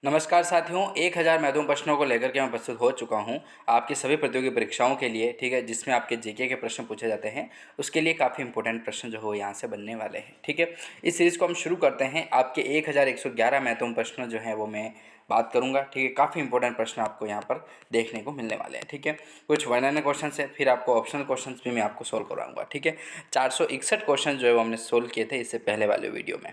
नमस्कार साथियों, 1000 महत्वपूर्ण प्रश्नों को लेकर के मैं प्रस्तुत हो चुका हूं आपकी सभी प्रतियोगी परीक्षाओं के लिए। ठीक है, जिसमें आपके जीके के प्रश्न पूछे जाते हैं, उसके लिए काफ़ी इंपॉर्टेंट प्रश्न जो हो यहाँ से बनने वाले हैं। ठीक है, इस सीरीज़ को हम शुरू करते हैं। आपके 1111 महत्वपूर्ण प्रश्न जो हैं वो मैं बात करूंगा। ठीक है, काफ़ी इंपॉर्टेंट प्रश्न आपको यहाँ पर देखने को मिलने वाले हैं। ठीक है, कुछ वर्णन क्वेश्चन है, फिर आपको ऑप्शनल क्वेश्चन भी मैं आपको सोल्व कराऊंगा। ठीक है, 461 क्वेश्चन जो है वो हमने सोल्व किए थे इससे पहले वाले वीडियो में।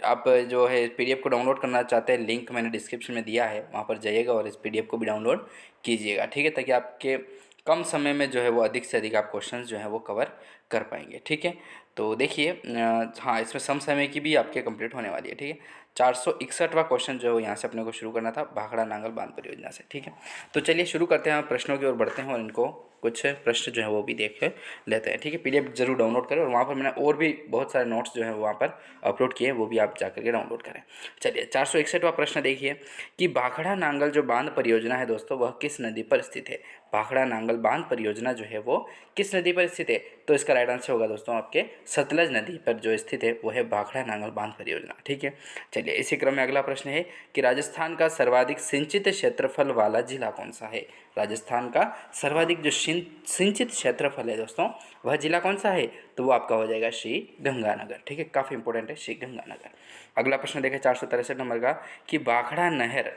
आप जो है पीडीएफ को डाउनलोड करना चाहते हैं, लिंक मैंने डिस्क्रिप्शन में दिया है, वहाँ पर जाइएगा और इस पीडीएफ को भी डाउनलोड कीजिएगा। ठीक है, ताकि आपके कम समय में जो है वो अधिक से अधिक आप क्वेश्चंस जो है वो कवर कर पाएंगे। ठीक है, तो देखिए हाँ, इसमें सम समय की भी आपके कंप्लीट होने वाली है। ठीक है, 461वां क्वेश्चन जो है यहाँ से अपने को शुरू करना था भाखड़ा नांगल बांध परियोजना से। ठीक है, तो चलिए शुरू करते हैं, हम प्रश्नों की ओर बढ़ते हैं और इनको कुछ प्रश्न जो है वो भी देख लेते हैं। ठीक है, पीडीएफ जरूर डाउनलोड करें और वहाँ पर मैंने और भी बहुत सारे नोट्स जो है वहाँ पर अपलोड किए हैं, वो भी आप जाकर के डाउनलोड करें। चलिए 461वां प्रश्न देखिए कि भाखड़ा नांगल जो बांध परियोजना है दोस्तों, वह किस नदी पर स्थित है। भाखड़ा नांगल बांध परियोजना जो है वो किस नदी पर स्थित है, तो इसका राइट आंसर होगा दोस्तों आपके सतलज नदी पर जो स्थित है वो है भाखड़ा नांगल बांध परियोजना। ठीक है, चलिए इसी क्रम में अगला प्रश्न है कि राजस्थान का सर्वाधिक सिंचित क्षेत्रफल वाला जिला कौन सा है। राजस्थान का सर्वाधिक जो सिंचित क्षेत्रफल है दोस्तों, वह जिला कौन सा है, तो वो आपका हो जाएगा श्री गंगानगर। ठीक है, काफ़ी इंपॉर्टेंट है श्री गंगानगर। अगला प्रश्न देखें 463 नंबर का कि भाखड़ा नहर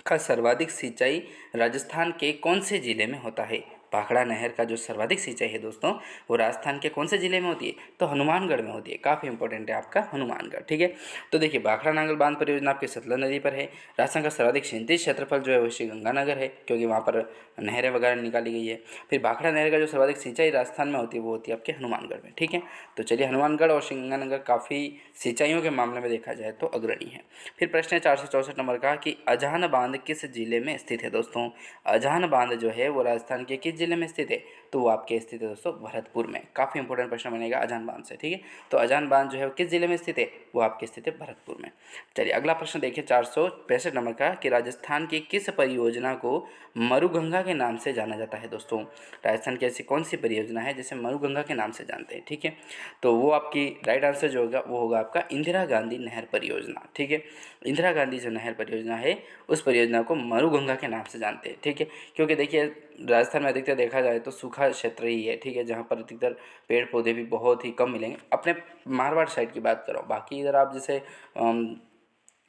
का सर्वाधिक सिंचाई राजस्थान के कौन से जिले में होता है। भाखड़ा नहर का जो सर्वाधिक सिंचाई है दोस्तों, वो राजस्थान के कौन से जिले में होती है, तो हनुमानगढ़ में होती है। काफ़ी इंपॉर्टेंट है आपका हनुमानगढ़। ठीक है, तो देखिए भाखड़ा नांगल बांध परियोजना आपकी सतलज नदी पर है। राजस्थान का सर्वाधिक सिंचित क्षेत्रफल जो है वो श्री गंगानगर है, क्योंकि वहाँ पर नहरें वगैरह निकाली गई है। फिर भाखड़ा नहर का जो सर्वाधिक सिंचाई राजस्थान में होती है वो होती है आपके हनुमानगढ़ में। ठीक है, तो चलिए हनुमानगढ़ और श्री गंगानगर काफ़ी सिंचाइयों के मामले में देखा जाए तो अग्रणी है। फिर प्रश्न है 464 नंबर का कि अजान बांध किस जिले में स्थित है दोस्तों। अजान बांध जो है वो राजस्थान के किस जिले में स्थित है, तो वो आपके स्थित है दोस्तों भरतपुर में। काफ़ी इंपॉर्टेंट प्रश्न बनेगा अजान बांध से। ठीक है, तो अजान बांध जो है वो किस जिले में स्थित है, वो आपके स्थित है भरतपुर में। चलिए अगला प्रश्न देखिए 465 नंबर का कि राजस्थान की किस परियोजना को मरुगंगा के नाम से जाना जाता है दोस्तों। राजस्थान की ऐसी कौन सी परियोजना है जिसे मरुगंगा के नाम से जानते हैं। ठीक है, तो वो आपकी राइट आंसर जो होगा वो होगा आपका इंदिरा गांधी नहर परियोजना। ठीक है, इंदिरा गांधी जो नहर परियोजना है उस परियोजना को मरुगंगा के नाम से जानते हैं। ठीक है, क्योंकि देखिए राजस्थान में अधिकतर देखा जाए तो सूखा क्षेत्र ही है। ठीक है, जहाँ पर अधिकतर पेड़ पौधे भी बहुत ही कम मिलेंगे। अपने मारवाड़ साइड की बात करो, बाकी इधर आप जैसे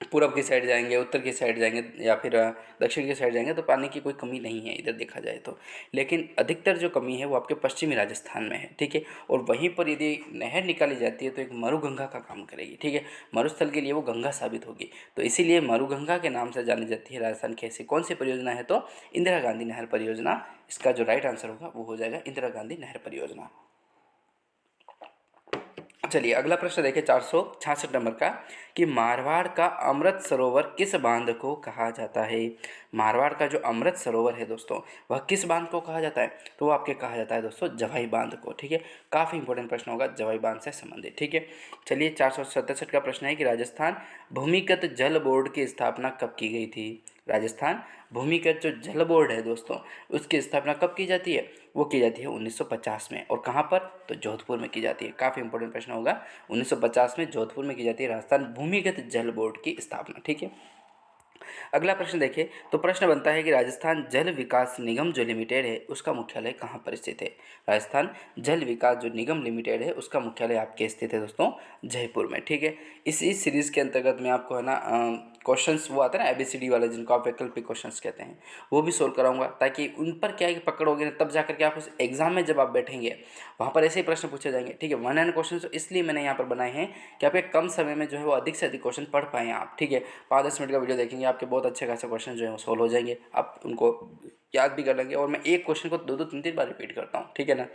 पूरब की साइड जाएंगे, उत्तर की साइड जाएंगे या फिर दक्षिण की साइड जाएंगे तो पानी की कोई कमी नहीं है इधर देखा जाए तो। लेकिन अधिकतर जो कमी है वो आपके पश्चिमी राजस्थान में है। ठीक है, और वहीं पर यदि नहर निकाली जाती है तो एक मरुगंगा का काम करेगी। ठीक है, मरुस्थल के लिए वो गंगा साबित होगी, तो इसीलिए मरुगंगा के नाम से जानी जाती है राजस्थान की ऐसी कौन सी परियोजना है, तो इंदिरा गांधी नहर परियोजना। इसका जो राइट आंसर होगा वो हो जाएगा इंदिरा गांधी नहर परियोजना। चलिए अगला प्रश्न देखिए 466 नंबर का कि मारवाड़ का अमृत सरोवर किस बांध को कहा जाता है। मारवाड़ का जो अमृत सरोवर है दोस्तों, वह किस बांध को कहा जाता है, तो वो आपके कहा जाता है दोस्तों जवाई बांध को। ठीक है, काफ़ी इंपॉर्टेंट प्रश्न होगा जवाई बांध से संबंधित। ठीक है, चलिए 467 का प्रश्न है कि राजस्थान भूमिगत जल बोर्ड की स्थापना कब की गई थी। राजस्थान भूमिगत जो जल बोर्ड है दोस्तों, उसकी स्थापना कब की जाती है, वो की जाती है 1950 में। और कहाँ पर, तो जोधपुर में की जाती है। काफ़ी इंपॉर्टेंट प्रश्न होगा, 1950 में जोधपुर में की जाती है राजस्थान भूमिगत जल बोर्ड की स्थापना। ठीक है, अगला प्रश्न देखिए, तो प्रश्न बनता है कि राजस्थान जल विकास निगम जो लिमिटेड है उसका मुख्यालय कहाँ पर स्थित है। राजस्थान जल विकास जो निगम लिमिटेड है उसका मुख्यालय आपके स्थित है दोस्तों जयपुर में। ठीक है, इस सीरीज़ के अंतर्गत में आपको है ना क्वेश्चंस वो आते हैं ना ABCD वाले, जिनको आप वैकल्पिक क्वेश्चंस कहते हैं, वो भी सोल्व कराऊंगा, ताकि उन पर क्या है कि पकड़ोगे ना तब जाकर के आप उस एग्जाम में जब आप बैठेंगे वहाँ पर ऐसे ही प्रश्न पूछे जाएंगे। ठीक है, वन एंड क्वेश्चन तो इसलिए मैंने यहाँ पर बनाए हैं कि आपके कम समय में जो है वो अधिक से अधिक क्वेश्चन पढ़ पाएँ आप। ठीक है, 5-10 मिनट का वीडियो देखेंगे, आपके बहुत अच्छे खासे क्वेश्चन जो है वो सोल्व हो जाएंगे, आप उनको याद भी कर लेंगे। और मैं एक क्वेश्चन को 2-2 3-3 बार रिपीट करता हूँ। ठीक है ना,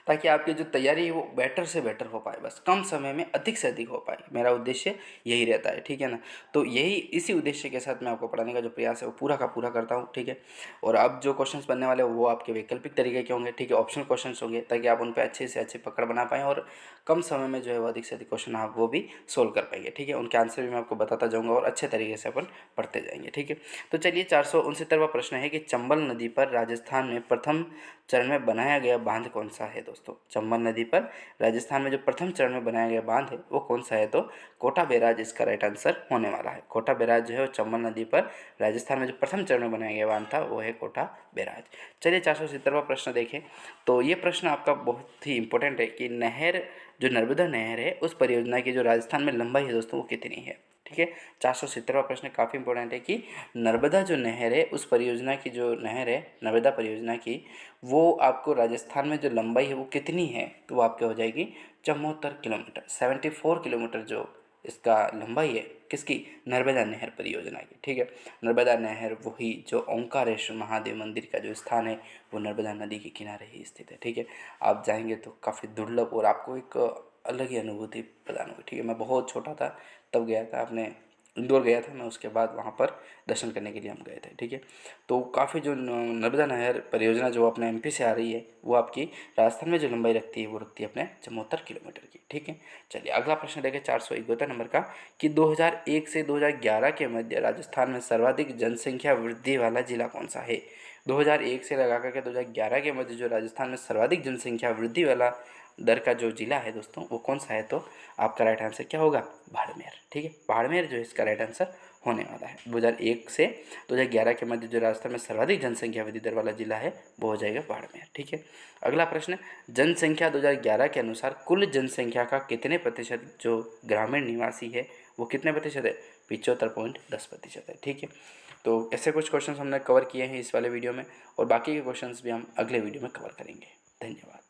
ताकि आपकी जो तैयारी है वो बेटर से बेटर हो पाए, बस कम समय में अधिक से अधिक हो पाए। मेरा उद्देश्य यही रहता है। ठीक है ना, तो यही इसी उद्देश्य के साथ मैं आपको पढ़ाने का जो प्रयास है वो पूरा का पूरा करता हूँ। ठीक है, और अब जो क्वेश्चंस बनने वाले हैं वो आपके वैकल्पिक तरीके के होंगे। ठीक है, ऑप्शनल क्वेश्चंस होंगे, ताकि आप उन पर अच्छे से अच्छे पकड़ बना पाएँ और कम समय में जो है वो अधिक से अधिक क्वेश्चन आप वो भी सोल्व कर पाएंगे। ठीक है, उनके आंसर भी मैं आपको बताता जाऊँगा और अच्छे तरीके से अपन पढ़ते जाएंगे। ठीक है, तो चलिए 469वां प्रश्न है कि चंबल नदी पर राजस्थान में प्रथम चरण में बनाया गया बांध कौन सा सा है दोस्तों? चंबल नदी पर राजस्थान में जो प्रथम चरण में बनाया गया बांध है वो कौन सा है? तो कोटा बैराज इसका राइट आंसर होने वाला है। कोटा बैराज जो है वो चंबल नदी पर राजस्थान में जो प्रथम चरण में बनाया गया बांध था वो है कोटा बैराज। चलिए 470वां प्रश्न देखें। तो ये प्रश्न आपका बहुत ही इंपॉर्टेंट है कि नहर जो नर्मदा नहर है उस परियोजना की जो राजस्थान में लंबाई है दोस्तों वो कितनी है? ठीक है, 470वां प्रश्न काफ़ी इंपॉर्टेंट है कि नर्मदा जो नहर है उस परियोजना की जो नहर है नर्मदा परियोजना की, वो आपको राजस्थान में जो लंबाई है वो कितनी है? तो वो आपके हो जाएगी 74 किलोमीटर, 74 किलोमीटर जो इसका लंबाई है किसकी? नर्मदा नहर परियोजना की। ठीक है, नर्मदा नहर वही जो ओंकारेश्वर महादेव मंदिर का जो स्थान है वो नर्मदा नदी के किनारे ही स्थित है। ठीक है, आप जाएंगे तो काफ़ी दुर्लभ और आपको एक अलग ही अनुभूति प्रदान होगी। ठीक है, मैं बहुत छोटा था तब गया था, आपने इंदौर गया था मैं, उसके बाद वहाँ पर दर्शन करने के लिए हम गए थे। ठीक है, तो काफ़ी जो नर्मदा नहर परियोजना जो अपने एमपी से आ रही है वो आपकी राजस्थान में जो लंबाई रखती है वो रखती है अपने 74 किलोमीटर की। ठीक है, चलिए अगला प्रश्न देखें 471 नंबर का कि 2001 से 2011 के मध्य राजस्थान में सर्वाधिक जनसंख्या वृद्धि वाला जिला कौन सा है? 2001 से लगा करके 2011 के मध्य जो राजस्थान में सर्वाधिक जनसंख्या वृद्धि वाला दर का जो जिला है दोस्तों वो कौन सा है? तो आपका राइट आंसर क्या होगा? बाड़मेर। ठीक है, बाड़मेर जो है इसका राइट आंसर होने वाला है। 2001 से 2011 के मध्य जो राजस्थान में सर्वाधिक जनसंख्या वृद्धि दर वाला जिला है वो हो जाएगा बाड़मेर। ठीक है, अगला प्रश्न, जनसंख्या 2011 के अनुसार कुल जनसंख्या का कितने प्रतिशत जो ग्रामीण निवासी है वो कितने प्रतिशत है? 75.10% है। ठीक है, तो ऐसे कुछ क्वेश्चन हमने कवर किए हैं इस वाले वीडियो में और बाकी के क्वेश्चंस भी हम अगले वीडियो में कवर करेंगे। धन्यवाद।